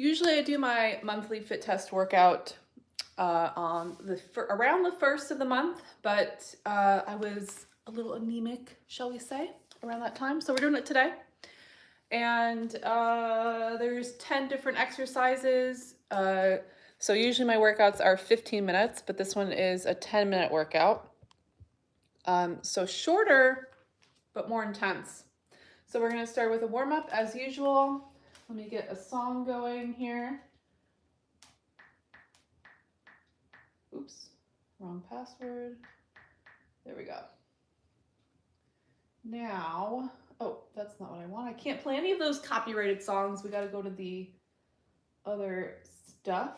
Usually I do my monthly fit test workout on around the first of the month, but I was a little anemic, shall we say, around that time. So we're doing it today. And there's 10 different exercises. So usually my workouts are 15 minutes, but this one is a 10-minute workout. So shorter, but more intense. So we're gonna start with a warm up as usual. Let me get a song going here. Oops, wrong password. There we go. Now, oh, that's not what I want. I can't play any of those copyrighted songs. We got to go to the other stuff.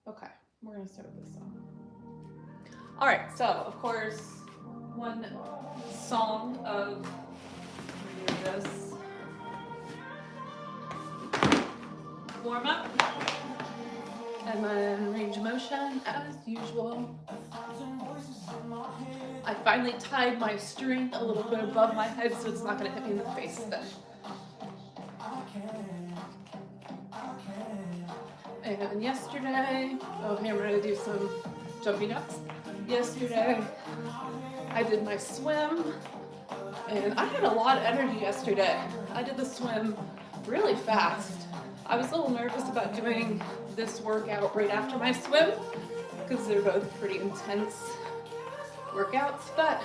Okay, we're going to start with this song. All right, so of course, one song of this warm up, and then range of motion as usual. I finally tied my string a little bit above my head so it's not going to hit me in the face then. And yesterday, okay, I'm going to do some jumping jacks. Yesterday, I did my swim, and I had a lot of energy yesterday. I did the swim really fast. I was a little nervous about doing this workout right after my swim because they're both pretty intense workouts, but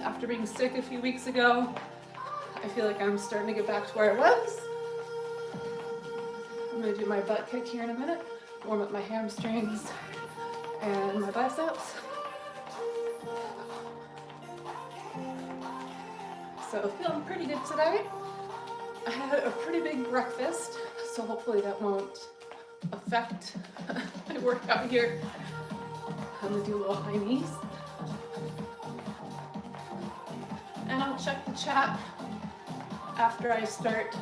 after being sick a few weeks ago, I feel like I'm starting to get back to where I was. I'm gonna do my butt kick here in a minute, warm up my hamstrings and my biceps. So feeling pretty good today. I had a pretty big breakfast, so hopefully that won't affect my workout here. I'm gonna do a little high knees. And I'll check the chat after I start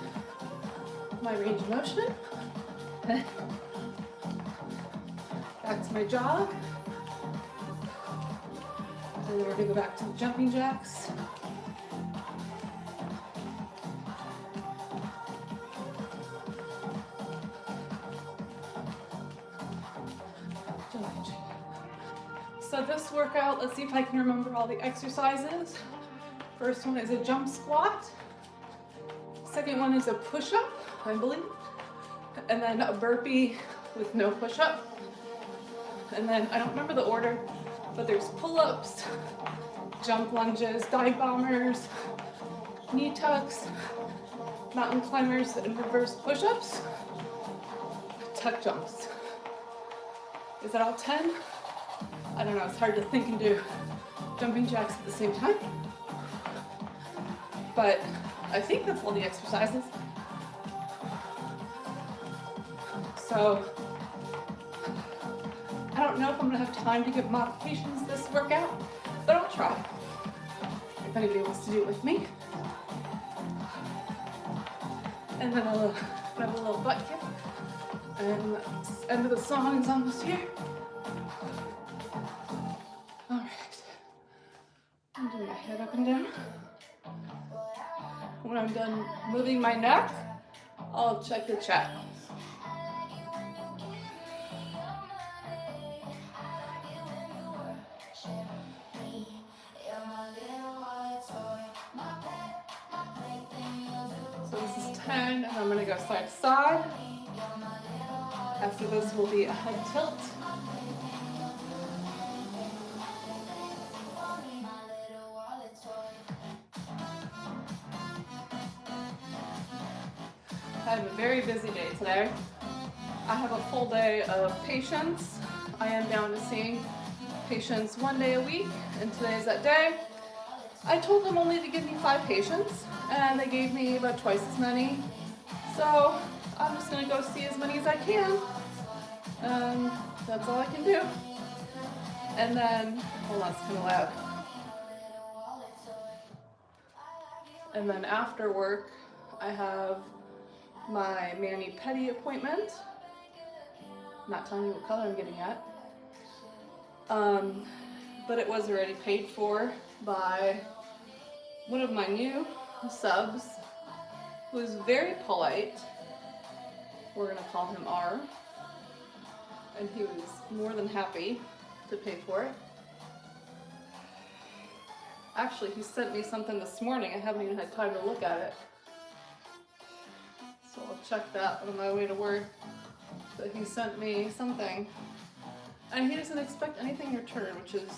my range of motion. Back to my jog. And then we're gonna go back to the jumping jacks. So this workout, let's see if I can remember all the exercises. First one is a jump squat. Second one is a push-up, I believe. And then a burpee with no push-up. And then, I don't remember the order, but there's pull-ups, jump lunges, dive bombers, knee tucks, mountain climbers, and reverse push-ups, tuck jumps. Is that all 10? I don't know, it's hard to think and do jumping jacks at the same time. But I think that's all the exercises. So I don't know if I'm gonna have time to give modifications this workout, but I'll try. If anybody wants to do it with me. And then I'll have a little butt kick. And the end of the song is almost here. All right. I'm doing my head up and down. When I'm done moving my neck, I'll check the chat. So this is 10, and I'm gonna go side to side. After this will be a head tilt. I have a very busy day today. I have a full day of patients. I am down to seeing patients 1 day a week, and today is that day. I told them only to give me 5 patients, and they gave me about twice as many. So I'm just gonna go see as many as I can. That's all I can do. And then, hold on, it's kind of loud. And then after work, I have my mani-pedi appointment. Not telling you what color I'm getting at. But it was already paid for by one of my new subs. who is very polite. We're gonna call him R. And he was more than happy to pay for it. Actually, he sent me something this morning. I haven't even had time to look at it. So I'll check that on my way to work. But he sent me something. And he doesn't expect anything in return, which is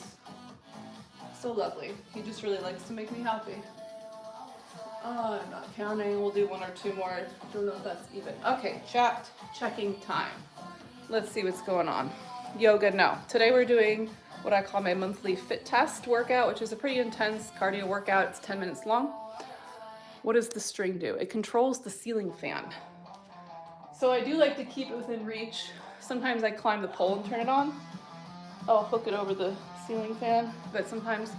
so lovely. He just really likes to make me happy. I'm not counting. We'll do one or two more. Don't know if that's even. Okay, chat checking time. Let's see what's going on. Yoga, no. Today we're doing what I call my monthly fit test workout, which is a pretty intense cardio workout. It's 10 minutes long. What does the string do? It controls the ceiling fan. So I do like to keep it within reach. Sometimes I climb the pole and turn it on. I'll hook it over the ceiling fan, but sometimes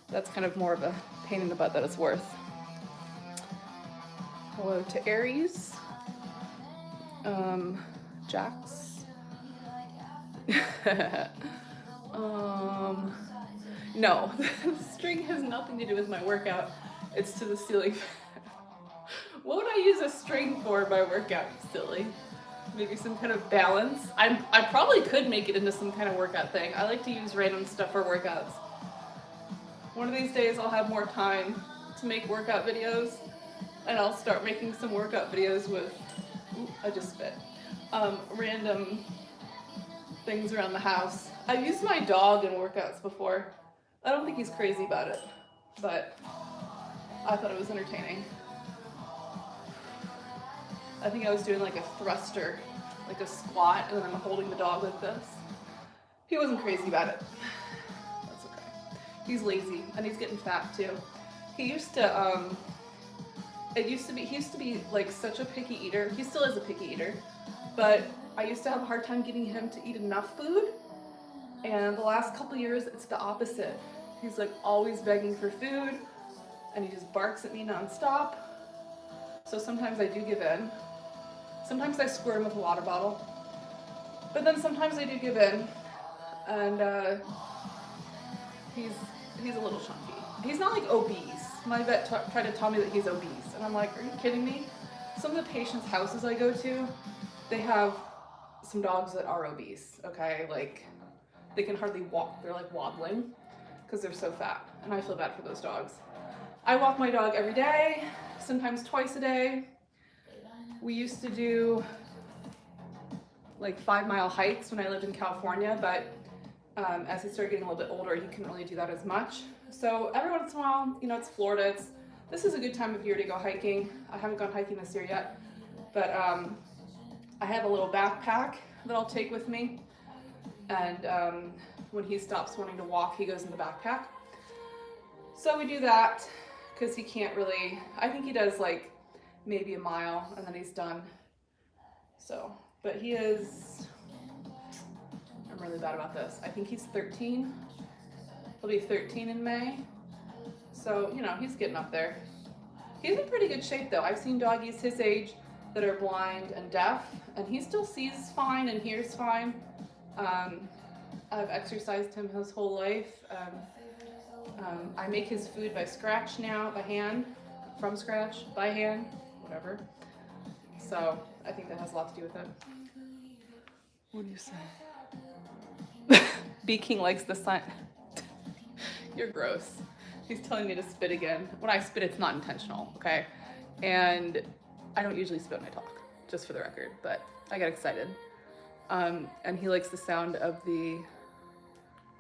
that's kind of more of a pain in the butt that it's worth. Hello to Aries. Jax. No, the string has nothing to do with my workout. It's to the ceiling fan. What would I use a string for in my workout, silly? Maybe some kind of balance. I probably could make it into some kind of workout thing. I like to use random stuff for workouts. One of these days I'll have more time to make workout videos, and I'll start making some workout videos with, I just spit, random things around the house. I've used my dog in workouts before. I don't think he's crazy about it, but I thought it was entertaining. I think I was doing like a thruster, like a squat, and then I'm holding the dog like this. He wasn't crazy about it. That's okay. He's lazy, and he's getting fat too. He used to, he used to be like such a picky eater. He still is a picky eater, but I used to have a hard time getting him to eat enough food. And the last couple years, it's the opposite. He's like always begging for food, and he just barks at me nonstop. So sometimes I do give in. Sometimes I squirt him with a water bottle. But then sometimes I do give in. And he's a little chunky. He's not like obese. My vet tried to tell me that he's obese. And I'm like, are you kidding me? Some of the patients' houses I go to, they have some dogs that are obese, okay? Like, they can hardly walk. They're like wobbling because they're so fat. And I feel bad for those dogs. I walk my dog every day, sometimes twice a day. We used to do like 5-mile hikes when I lived in California, but as he started getting a little bit older, he couldn't really do that as much. So every once in a while, you know, it's Florida. This is a good time of year to go hiking. I haven't gone hiking this year yet, but I have a little backpack that I'll take with me. And when he stops wanting to walk, he goes in the backpack. So we do that because he can't really, I think he does like maybe a mile and then he's done. So, but he is, I'm really bad about this. I think he's 13. He'll be 13 in May. So, you know, he's getting up there. He's in pretty good shape though. I've seen doggies his age that are blind and deaf, and he still sees fine and hears fine. I've exercised him his whole life. I make his food by scratch now, by hand, from scratch, by hand, whatever. So I think that has a lot to do with it. What do you say? B King likes the sun. You're gross. He's telling me to spit again. When I spit, it's not intentional, okay? And I don't usually spit when I talk, just for the record, but I got excited. And he likes the sound of the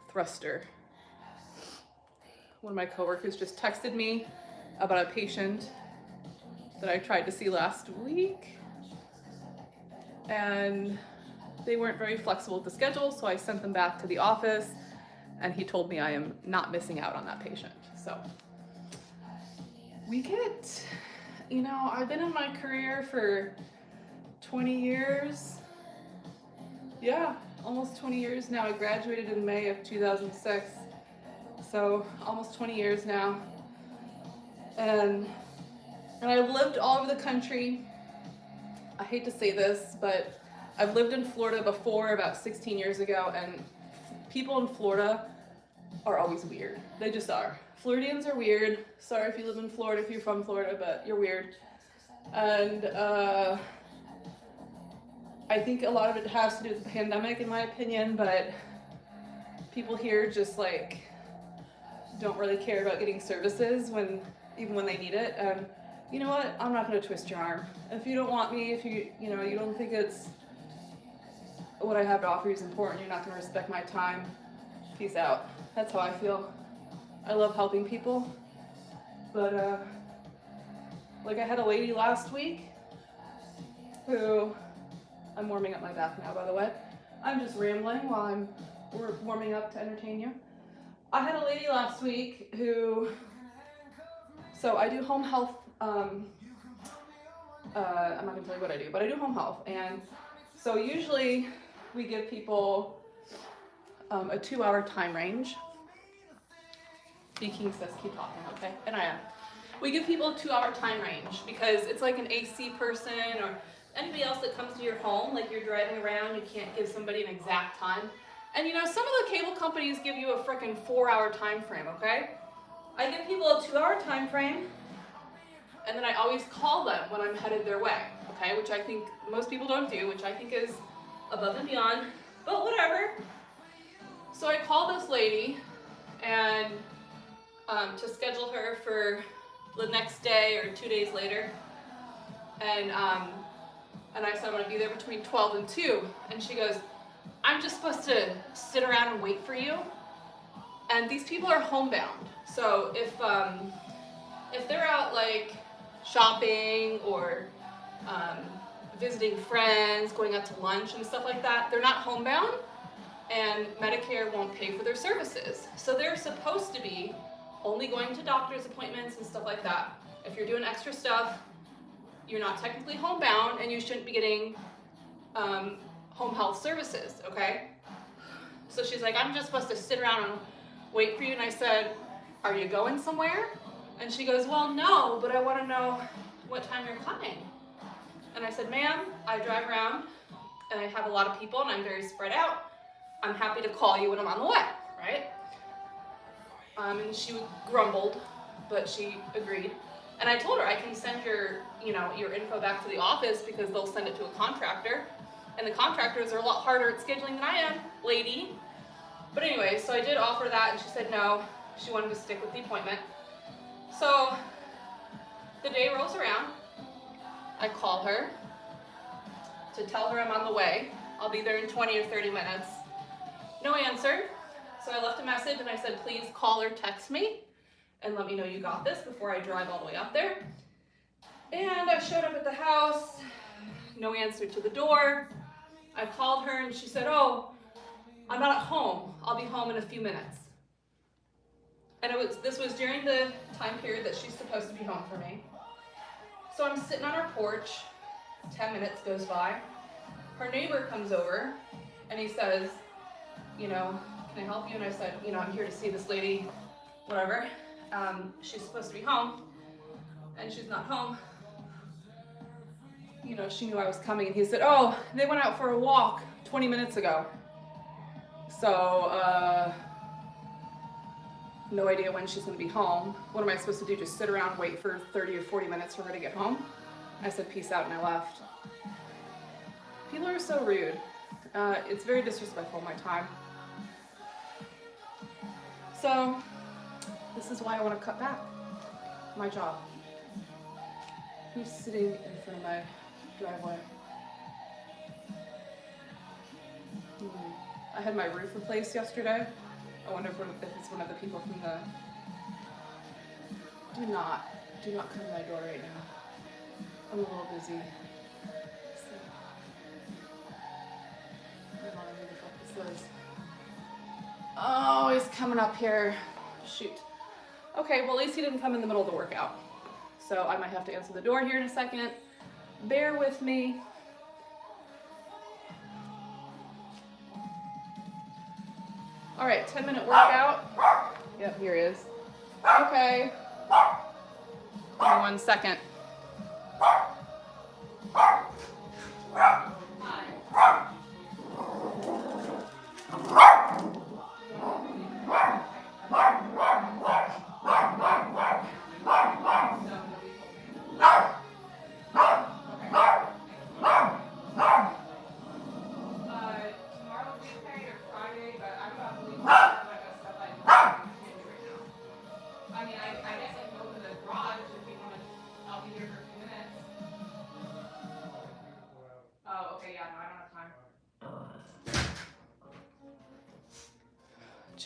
thruster. One of my coworkers just texted me about a patient that I tried to see last week, and they weren't very flexible with the schedule, so I sent them back to the office, and he told me I am not missing out on that patient. So we get, you know, I've been in my career for 20 years. Yeah, almost 20 years now. I graduated in May of 2006. So almost 20 years now. And I've lived all over the country. I hate to say this, but I've lived in Florida before about 16 years ago, and people in Florida are always weird. They just are. Floridians are weird. Sorry if you live in Florida, if you're from Florida, but you're weird. And I think a lot of it has to do with the pandemic, in my opinion, but people here just like don't really care about getting services even when they need it. And you know what? I'm not going to twist your arm. If you don't want me, if you don't think it's what I have to offer you is important, you're not going to respect my time. Peace out. That's how I feel. I love helping people, but like I had a lady last week who, I'm warming up my bath now, by the way. I'm just rambling while we're warming up to entertain you. I had a lady last week who, so I do home health. I'm not gonna tell you what I do, but I do home health, and so usually we give people a 2-hour time range. B-King says keep talking, okay? And I am. We give people a 2-hour time range because it's like an AC person or anybody else that comes to your home, like you're driving around, you can't give somebody an exact time. And you know, some of the cable companies give you a frickin' 4-hour time frame, okay? I give people a 2-hour time frame, and then I always call them when I'm headed their way, okay? Which I think most people don't do, which I think is above and beyond, but whatever. So I called this lady and to schedule her for the next day or 2 days later, and I said I'm gonna be there between 12 and 2, and she goes, I'm just supposed to sit around and wait for you? And these people are homebound, so if they're out like shopping or visiting friends, going out to lunch and stuff like that, they're not homebound, and Medicare won't pay for their services. So they're supposed to be only going to doctor's appointments and stuff like that. If you're doing extra stuff, you're not technically homebound, and you shouldn't be getting home health services, okay? So she's like, I'm just supposed to sit around and wait for you, and I said, are you going somewhere? And she goes, well, no, but I want to know what time you're coming. And I said, ma'am, I drive around, and I have a lot of people, and I'm very spread out. I'm happy to call you when I'm on the way, right? And she grumbled, but she agreed. And I told her I can send your info back to the office because they'll send it to a contractor. And the contractors are a lot harder at scheduling than I am, lady. But anyway, so I did offer that, and she said no. She wanted to stick with the appointment. So the day rolls around. I call her to tell her I'm on the way. I'll be there in 20 or 30 minutes. No answer. So I left a message and I said, please call or text me and let me know you got this before I drive all the way up there. And I showed up at the house, no answer to the door. I called her and she said, oh, I'm not at home. I'll be home in a few minutes. And this was during the time period that she's supposed to be home for me. So I'm sitting on her porch, 10 minutes goes by. Her neighbor comes over and he says, can I help you? And I said, I'm here to see this lady, whatever. She's supposed to be home and she's not home. She knew I was coming, and he said, oh, they went out for a walk 20 minutes ago. So, no idea when she's gonna be home. What am I supposed to do? Just sit around, wait for 30 or 40 minutes for her to get home? I said, peace out, and I left. People are so rude. It's very disrespectful of my time. So, this is why I want to cut back my job. Who's sitting in front of my driveway? I had my roof replaced yesterday. I wonder if it's one of the people from the... Do not come to my door right now. I'm a little busy. So, I don't know who the fuck this is. Oh, he's coming up here. Shoot. Okay, well, at least he didn't come in the middle of the workout. So I might have to answer the door here in a second. Bear with me. All right, 10-minute workout. Yep, here he is. Okay. Give me 1 second.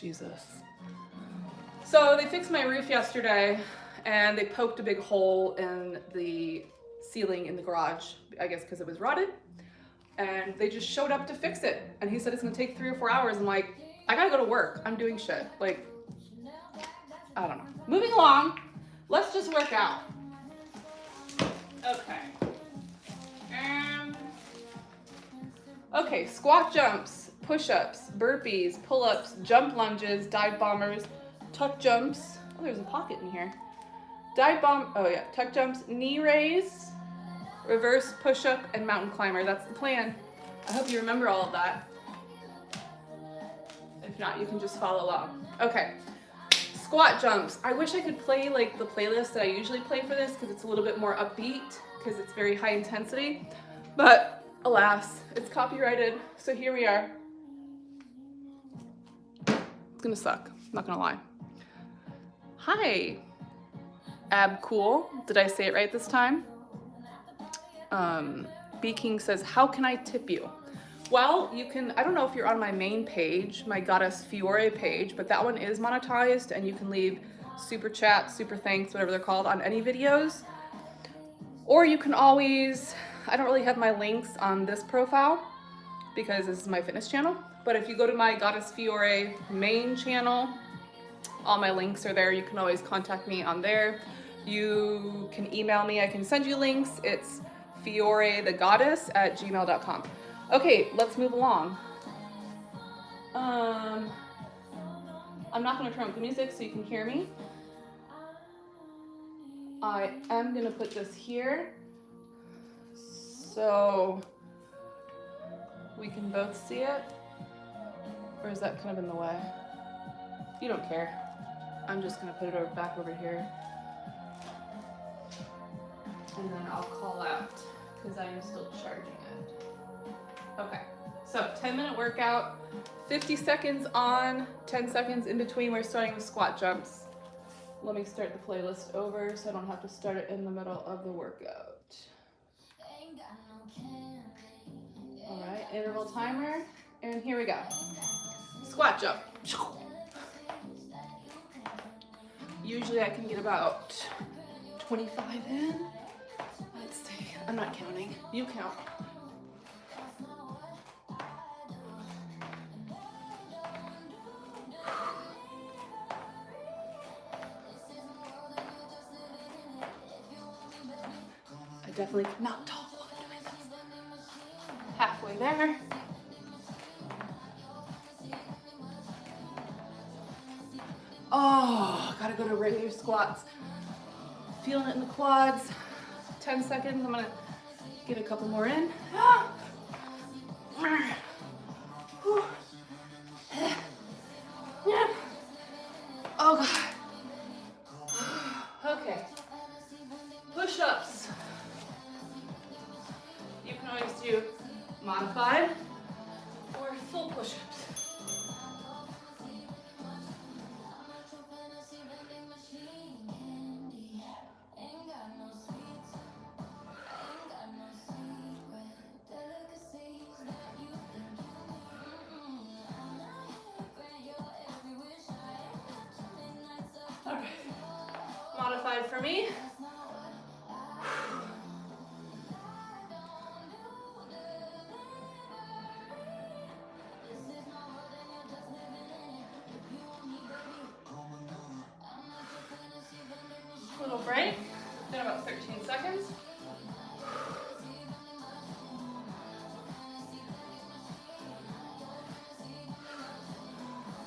Jesus. So they fixed my roof yesterday and they poked a big hole in the ceiling in the garage, I guess because it was rotted. And they just showed up to fix it. And he said it's gonna take 3 or 4 hours. I'm like, I gotta go to work. I'm doing shit. Like, I don't know. Moving along, let's just work out. Okay. Okay, squat jumps, push-ups, burpees, pull-ups, jump lunges, dive bombers, tuck jumps. Oh, there's a pocket in here. Tuck jumps, knee raise, reverse push-up, and mountain climber. That's the plan. I hope you remember all of that. If not, you can just follow along. Okay, squat jumps. I wish I could play like the playlist that I usually play for this because it's a little bit more upbeat because it's very high intensity. But alas, it's copyrighted. So here we are. It's gonna suck, not gonna lie. Hi, Ab Cool. Did I say it right this time? B King says, how can I tip you? Well, you can, I don't know if you're on my main page, my Goddess Fiore page, but that one is monetized and you can leave super chat, super thanks, whatever they're called, on any videos. Or you can always, I don't really have my links on this profile because this is my fitness channel, but if you go to my Goddess Fiore main channel, all my links are there. You can always contact me on there. You can email me, I can send you links. It's fiorethegoddess@gmail.com. Okay, let's move along. I'm not gonna turn up the music so you can hear me. I am gonna put this here so we can both see it. Or is that kind of in the way? You don't care. I'm just gonna put it back over here. And then I'll call out because I am still charging it. Okay, so 10-minute workout, 50 seconds on, 10 seconds in between. We're starting with squat jumps. Let me start the playlist over so I don't have to start it in the middle of the workout. All right, interval timer, and here we go. Squat jump. Usually I can get about 25 in. Let's see, I'm not counting. You count. I definitely cannot talk while I'm doing this. Halfway there. Oh, gotta go to regular squats. Feeling it in the quads. 10 seconds, I'm gonna get a couple more in. Oh God. Okay. Push-ups. You can always do modified or full push-ups. All right. Modified for me. Little break, then about 13 seconds.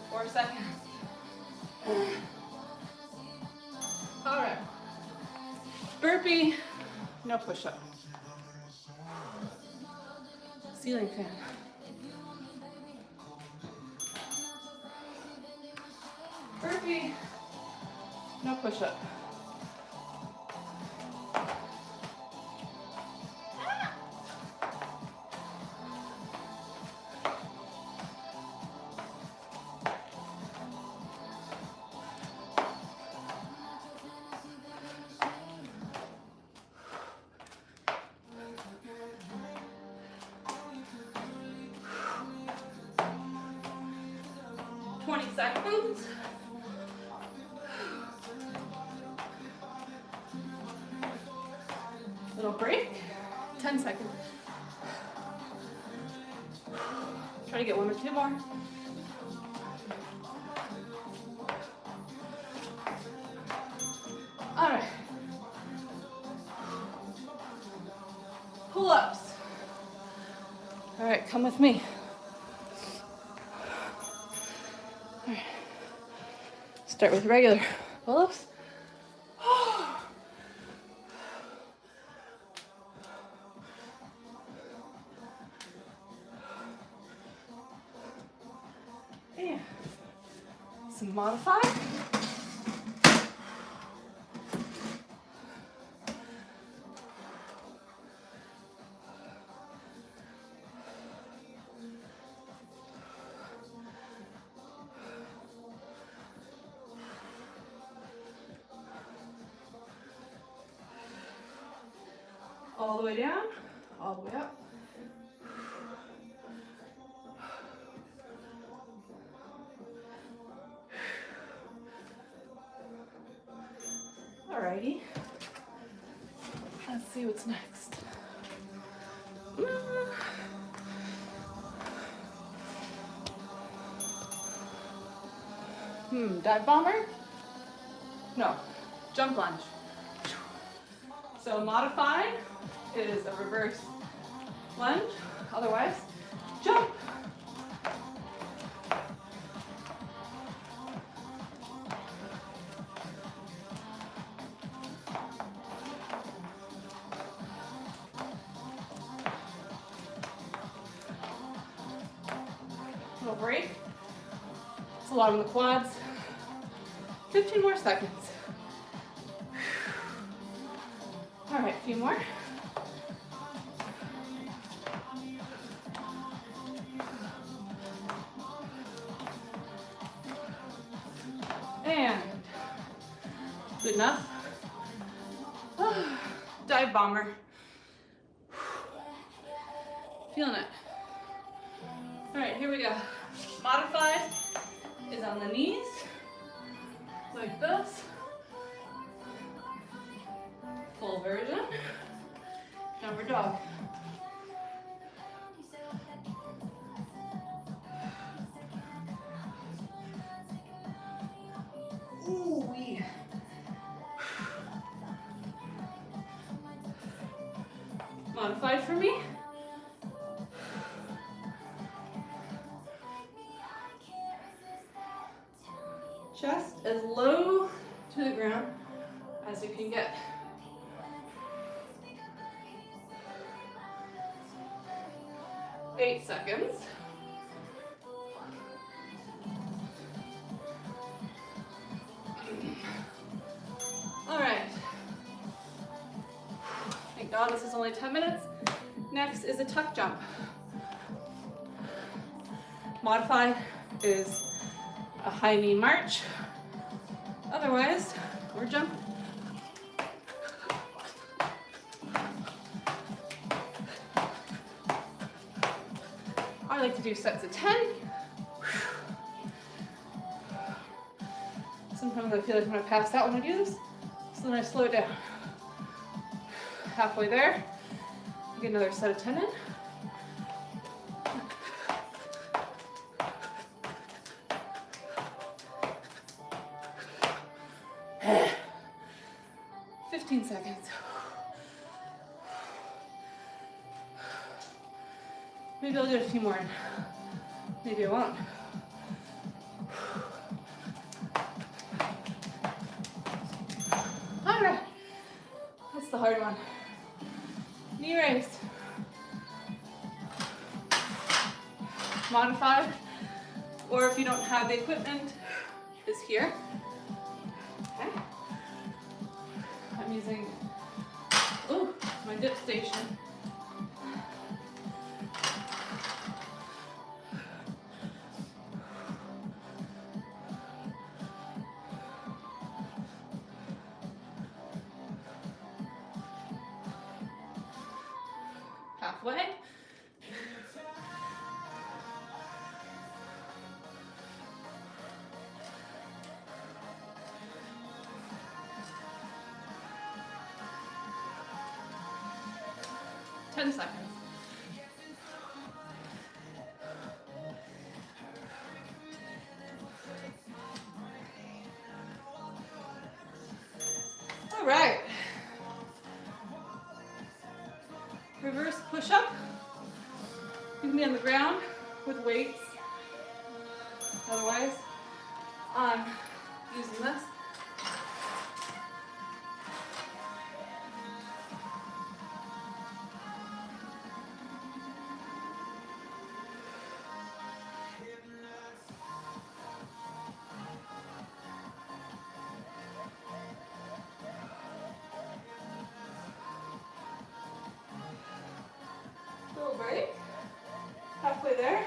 4 seconds. All right. Burpee, no push-up. Ceiling fan. Burpee, no push-up. 20 seconds. Little break, 10 seconds. Try to get 1 or 2 more. All right. Pull-ups. All right, come with me. All right. Start with regular pull-ups. And some modified. All the way down, all the way up. Alrighty. Let's see what's next. Dive bomber? No, jump lunge. So modified is a reverse lunge, otherwise jump. Little break. It's a lot on the quads. 15 more seconds. All right, a few more. And good enough. Dive bomber. Feeling it. All right, here we go. Modified is on the knees, like this. Full version. Downward dog. Ooh wee. Modified for me. Chest as low to the ground as you can get. Eight seconds. All right. Thank God this is only 10 minutes. Next is a tuck jump. Modified is a high knee march. Otherwise, we're jumping. I like to do sets of 10. Sometimes I feel like I'm gonna pass out when I do this, so then I slow it down. Halfway there, get another set of 10 in. 15 seconds. Maybe I'll do a few more. Maybe I won't. All right. That's the hard one. Knee raise. Modified, or if you don't have the equipment, is here. Okay. I'm using, my dip station. Halfway. 10 seconds. All right. Reverse push-up. You can be on the ground with weights. Otherwise, I'm using this. Little break. Halfway there.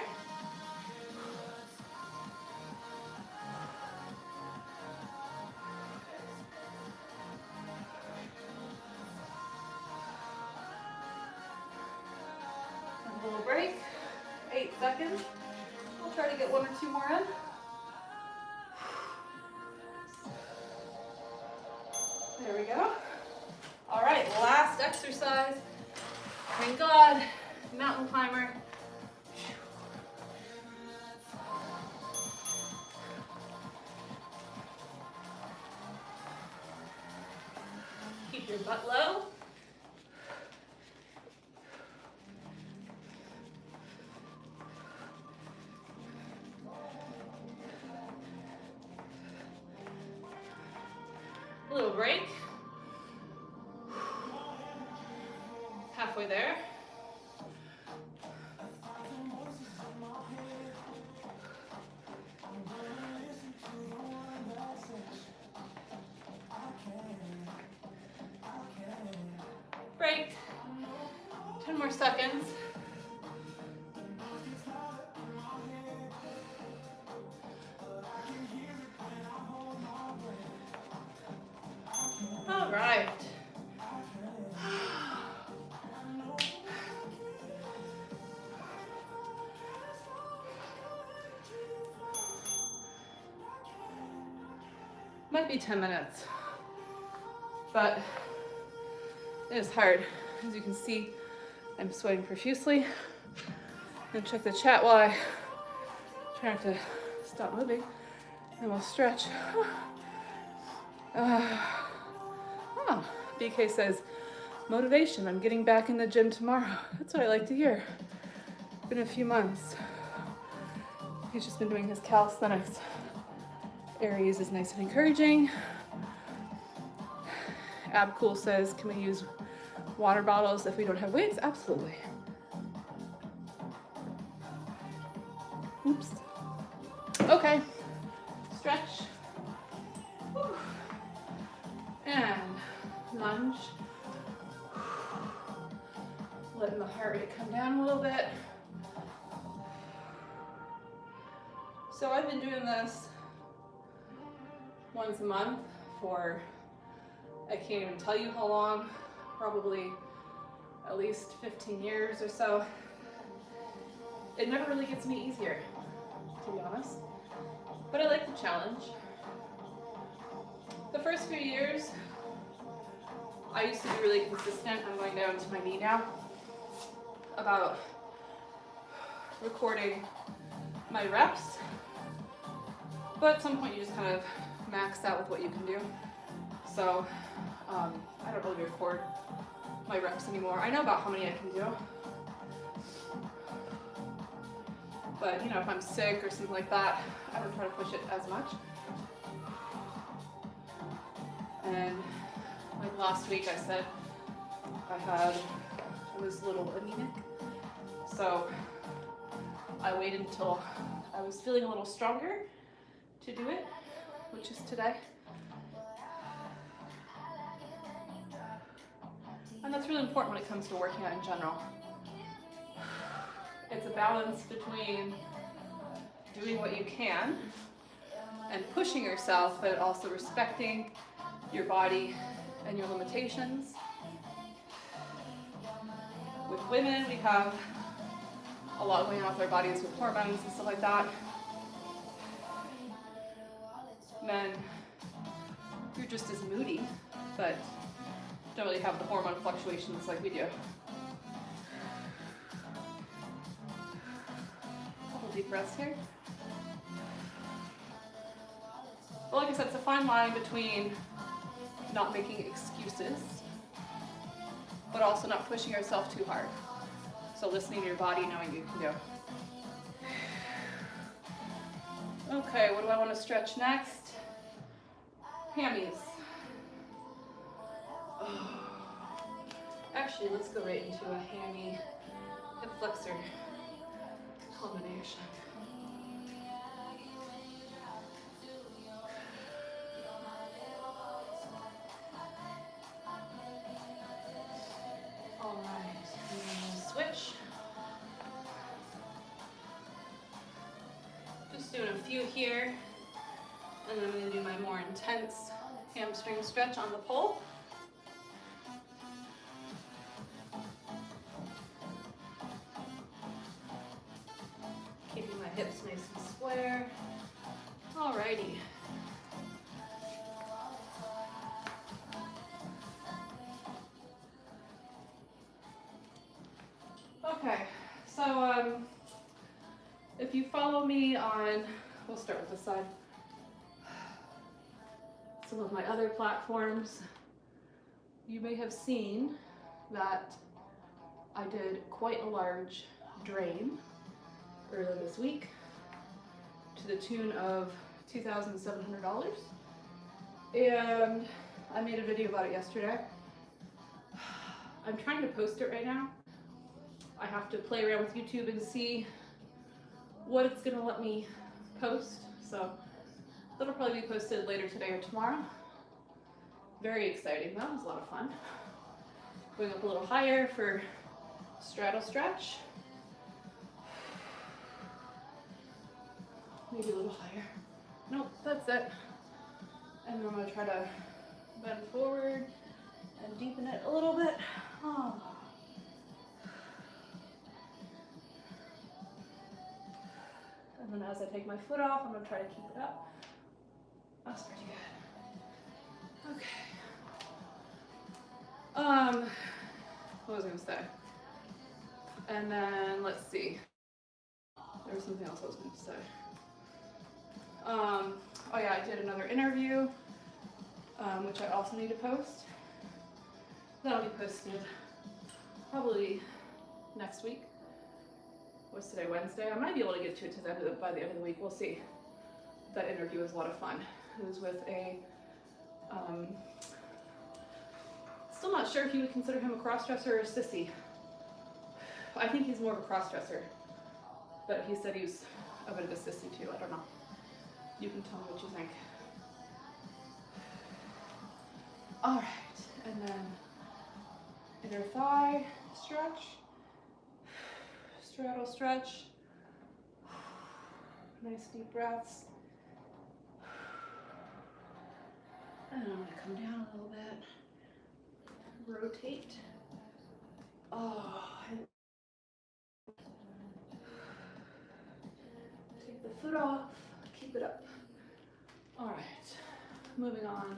A little break. 8 seconds. I'll try to get 1 or 2 more in. There we go. All right, last exercise. Thank God, mountain climber. Keep your butt low. A little break. Halfway there. Break. 10 more seconds. All right. Might be 10 minutes, but it is hard. As you can see, I'm sweating profusely. And check the chat while I try not to stop moving, and we'll stretch. BK says, motivation, I'm getting back in the gym tomorrow. That's what I like to hear. Been a few months. He's just been doing his calisthenics. Aries is nice and encouraging. Abcool says, can we use water bottles if we don't have weights? Absolutely. Oops. Okay. Stretch. Whew. And lunge. Letting the heart rate come down a little bit. So I've been doing this once a month for, I can't even tell you how long, probably at least 15 years or so. It never really gets me easier, to be honest, but I like the challenge. The first few years, I used to be really consistent. I'm going down to my knee now about recording my reps, but at some point you just kind of max out with what you can do. So I don't really record my reps anymore. I know about how many I can do, but you know, if I'm sick or something like that, I don't try to push it as much. And like last week I said I was a little anemic, so I waited until I was feeling a little stronger to do it, which is today. And that's really important when it comes to working out in general. It's a balance between doing what you can and pushing yourself, but also respecting your body and your limitations. With women, we have a lot going on with our bodies with hormones and stuff like that. Men, you're just as moody, but don't really have the hormone fluctuations like we do. deep breaths here. But like I said, it's a fine line between not making excuses, but also not pushing yourself too hard. So listening to your body, knowing you can go. Okay, what do I want to stretch next? Hammies. Oh. Actually, let's go right into a hammy hip flexor combination. All right, switch. Just doing a few here, and then I'm going to do my more intense hamstring stretch on the pole. Keeping my hips nice and square. Alrighty. Okay, so if you follow me on, we'll start with this side, some of my other platforms, you may have seen that I did quite a large drain earlier this week to the tune of $2,700, and I made a video about it yesterday. I'm trying to post it right now. I have to play around with YouTube and see what it's gonna let me post, so that'll probably be posted later today or tomorrow. Very exciting though, it was a lot of fun. Going up a little higher for straddle stretch. Maybe a little higher. Nope, that's it. And then I'm gonna try to bend forward and deepen it a little bit. Oh. And then as I take my foot off, I'm gonna try to keep it up. That's pretty good. Okay. What was I gonna say? And then let's see. There was something else I was going to say. Oh yeah, I did another interview, which I also need to post. That'll be posted probably next week. What's today, Wednesday? I might be able to get to it by the end of the week. We'll see. That interview was a lot of fun. It was with a, still not sure if you would consider him a cross-dresser or a sissy. I think he's more of a cross-dresser, but he said he was a bit of a sissy too. I don't know. You can tell me what you think. All right, and then inner thigh stretch, straddle stretch, nice deep breaths. And I'm gonna come down a little bit, rotate. Oh, take the foot off, keep it up. All right, moving on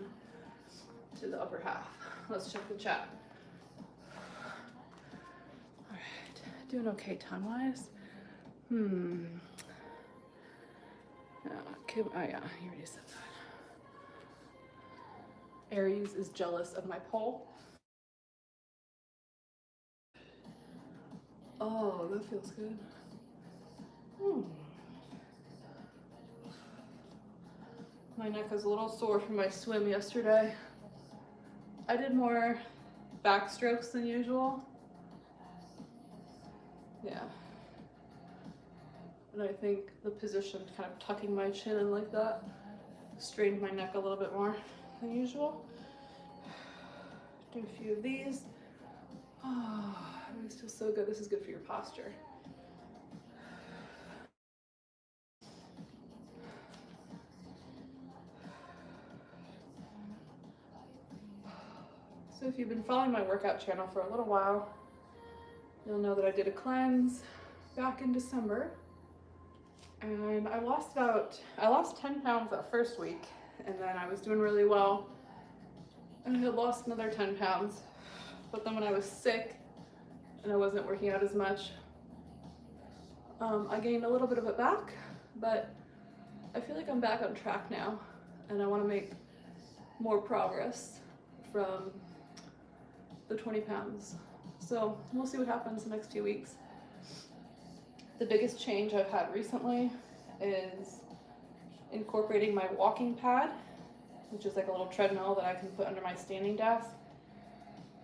to the upper half. Let's check the chat. All right, doing okay time-wise. Yeah, oh yeah, you already said that. Aries is jealous of my pole. Oh, that feels good. My neck is a little sore from my swim yesterday. I did more backstrokes than usual. Yeah. And I think the position, kind of tucking my chin in like that, strained my neck a little bit more than usual. Do a few of these. Oh, it always feels so good. This is good for your posture. So if you've been following my workout channel for a little while, you'll know that I did a cleanse back in December. And I lost 10 pounds that first week, and then I was doing really well. And I had lost another 10 pounds. But then when I was sick and I wasn't working out as much, I gained a little bit of it back, but I feel like I'm back on track now, and I want to make more progress from the 20 pounds. So we'll see what happens the next few weeks. The biggest change I've had recently is incorporating my walking pad, which is like a little treadmill that I can put under my standing desk,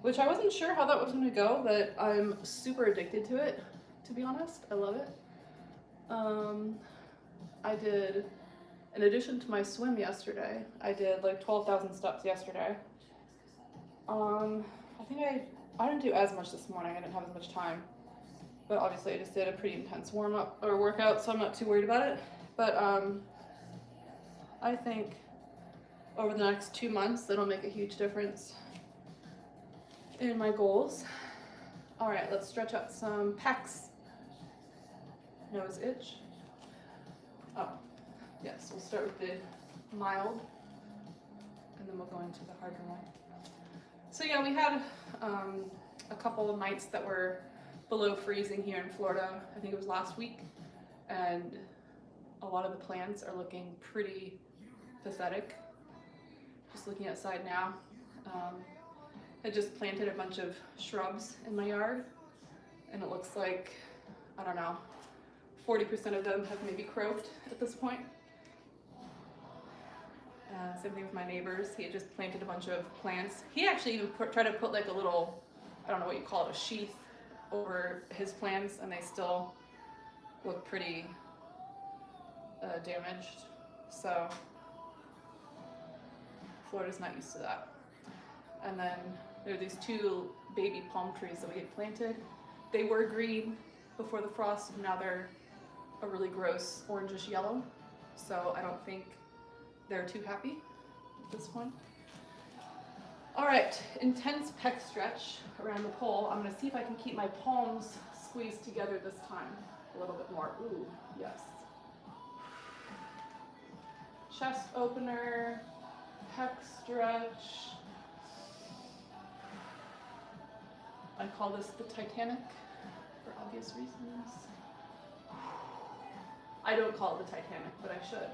which I wasn't sure how that was going to go, but I'm super addicted to it, to be honest. I love it. I did, in addition to my swim yesterday, I did like 12,000 steps yesterday. I think I didn't do as much this morning. I didn't have as much time, but obviously I just did a pretty intense warm-up or workout, so I'm not too worried about it. But I think over the next 2 months, that'll make a huge difference in my goals. All right, let's stretch out some pecs. Nose itch. Oh, yes, we'll start with the mild, and then we'll go into the harder one. So yeah, we had a couple of nights that were below freezing here in Florida. I think it was last week, and a lot of the plants are looking pretty pathetic. Just looking outside now. I just planted a bunch of shrubs in my yard, and it looks like, I don't know, 40% of them have maybe croaked at this point. Same thing with my neighbors. He had just planted a bunch of plants. He actually even tried to put like a little, I don't know what you call it, a sheath over his plants, and they still look pretty damaged. So Florida's not used to that. And then there are these 2 baby palm trees that we had planted. They were green before the frost, and now they're a really gross orangish yellow. So I don't think they're too happy at this point. All right, intense pec stretch around the pole. I'm gonna see if I can keep my palms squeezed together this time a little bit more. Ooh, yes. Chest opener, pec stretch. I call this the Titanic for obvious reasons. I don't call it the Titanic, but I should,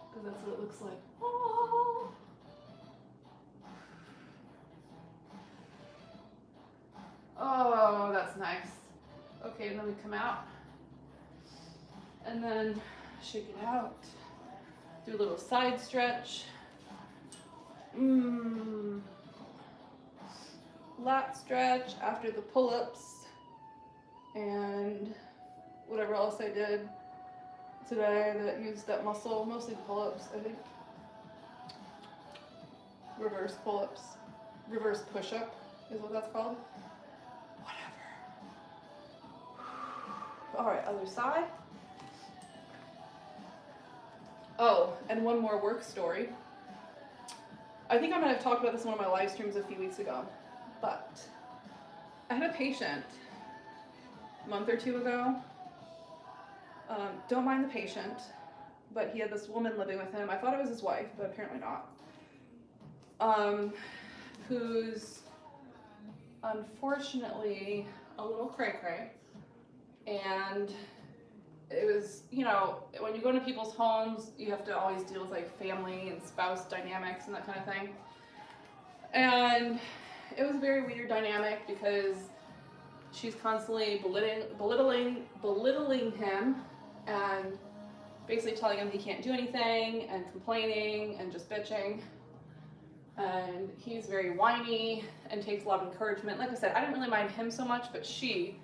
because that's what it looks like. Oh. Oh, that's nice. Okay, and then we come out, and then shake it out. Do a little side stretch. Lat stretch after the pull-ups, and whatever else I did today that used that muscle, mostly pull-ups, I think. Reverse pull-ups, reverse push-up is what that's called. Whatever. All right, other side. Oh, and one more work story. I think I might have talked about this in one of my live streams a few weeks ago, but I had a patient a month or 2 ago. Don't mind the patient, but he had this woman living with him. I thought it was his wife, but apparently not. Who's unfortunately a little cray-cray. And it was, you know, when you go into people's homes, you have to always deal with like family and spouse dynamics and that kind of thing. And it was a very weird dynamic because she's constantly belittling him and basically telling him he can't do anything and complaining and just bitching. And he's very whiny and takes a lot of encouragement. Like I said, I didn't really mind him so much, but she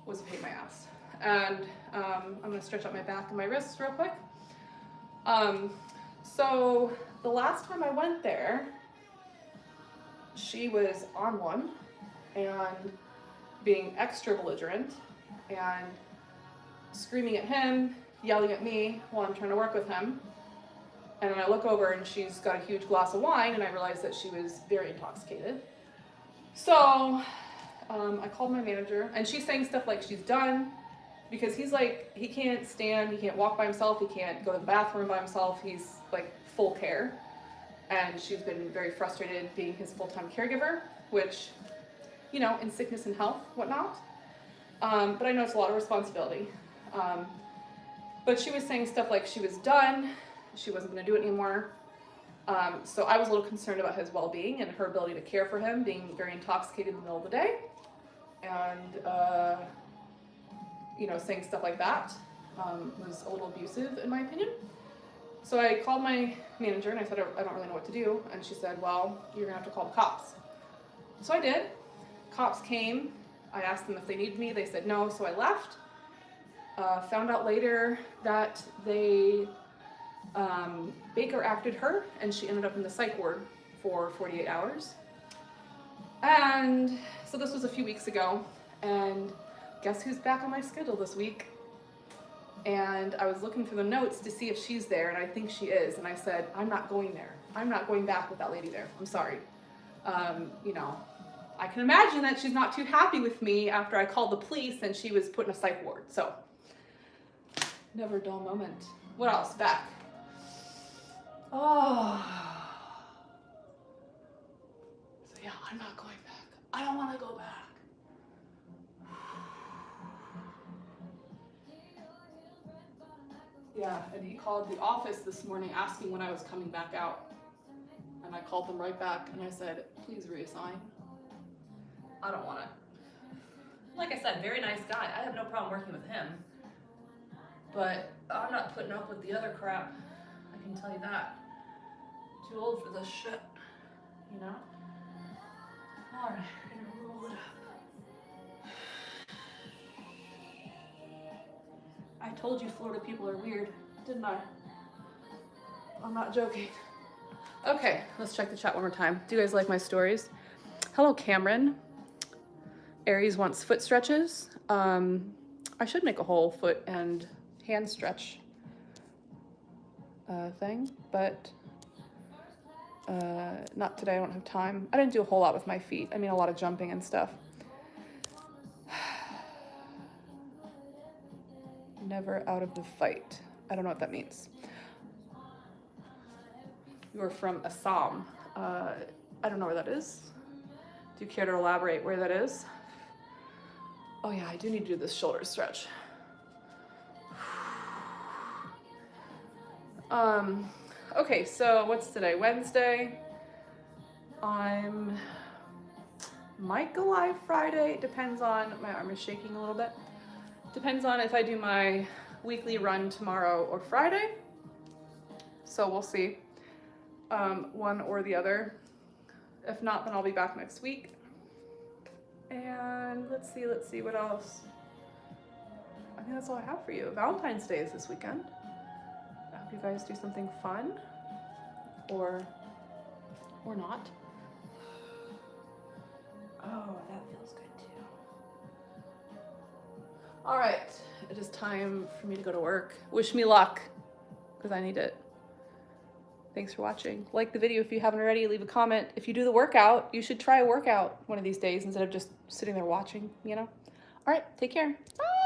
was a pain in my ass. And I'm gonna stretch out my back and my wrists real quick. So the last time I went there, she was on one and being extra belligerent and screaming at him, yelling at me while I'm trying to work with him. And then I look over and she's got a huge glass of wine, and I realized that she was very intoxicated. So I called my manager, and she's saying stuff like she's done, because he's like, he can't stand, he can't walk by himself, he can't go to the bathroom by himself, he's like full care. And she's been very frustrated being his full-time caregiver, which, you know, in sickness and health, whatnot. But I know it's a lot of responsibility. But she was saying stuff like she was done, she wasn't going to do it anymore. So I was a little concerned about his well-being and her ability to care for him, being very intoxicated in the middle of the day, and you know, saying stuff like that was a little abusive in my opinion. So I called my manager and I said, I don't really know what to do. And she said, well, you're gonna have to call the cops. So I did. Cops came. I asked them if they needed me. They said no, so I left. Found out later that they Baker acted her and she ended up in the psych ward for 48 hours. And so this was a few weeks ago, and guess who's back on my schedule this week? And I was looking through the notes to see if she's there, and I think she is. And I said, I'm not going there. I'm not going back with that lady there. I'm sorry. You know, I can imagine that she's not too happy with me after I called the police and she was put in a psych ward. So, never a dull moment. What else? Back. Oh. So yeah, I'm not going back. I don't want to go back. Yeah, and he called the office this morning asking when I was coming back out. And I called them right back and I said, please reassign. I don't want to. Like I said, very nice guy. I have no problem working with him. But I'm not putting up with the other crap. I can tell you that. Too old for this shit. You know? Alright, we're gonna roll it up. I told you Florida people are weird, didn't I? I'm not joking. Okay, let's check the chat one more time. Do you guys like my stories? Hello, Cameron. Aries wants foot stretches. I should make a whole foot and hand stretch thing, but not today. I don't have time. I didn't do a whole lot with my feet. I mean, a lot of jumping and stuff. Never out of the fight. I don't know what that means. You're from Assam. I don't know where that is. Do you care to elaborate where that is? Oh yeah, I do need to do this shoulder stretch. Okay, so what's today? Wednesday. Might go live Friday. Depends on, my arm is shaking a little bit. Depends on if I do my weekly run tomorrow or Friday. So we'll see, one or the other. If not, then I'll be back next week. And let's see what else. I think that's all I have for you. Valentine's Day is this weekend. I hope you guys do something fun or not. Oh, that feels good too. All right, it is time for me to go to work. Wish me luck, because I need it. Thanks for watching. Like the video if you haven't already, leave a comment. If you do the workout, you should try a workout one of these days instead of just sitting there watching, you know? All right, take care. Bye.